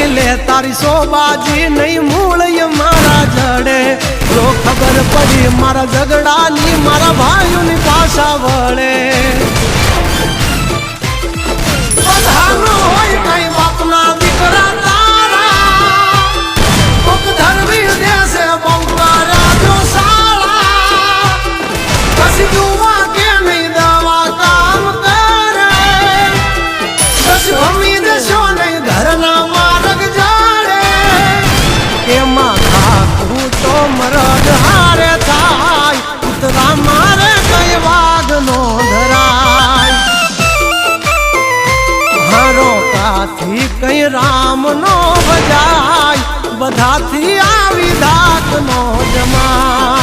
કરી લે તારી સોબાજી નહીં મૂળ મારા જડે જો ખબર પડી મારા ઝઘડાની મારા ભાઈઓની પાછા વળે બધાનો હોય કઈ બાપના દીકરા તારા કોક ધરવી દેશે બંકારા જો સાળા કસી જુવા કે નહીં દવા કામ કરે કસી હમી દેશો નહીં ઘરના માર્ગ જાડે એમાં ખાતું તો મરદ હારે થાય ઉતરા મારે કઈ વાઘ નો ધરાય હારો કાથી કઈ રામ નો બજાય બધાથી આવી ધાક નો જમાય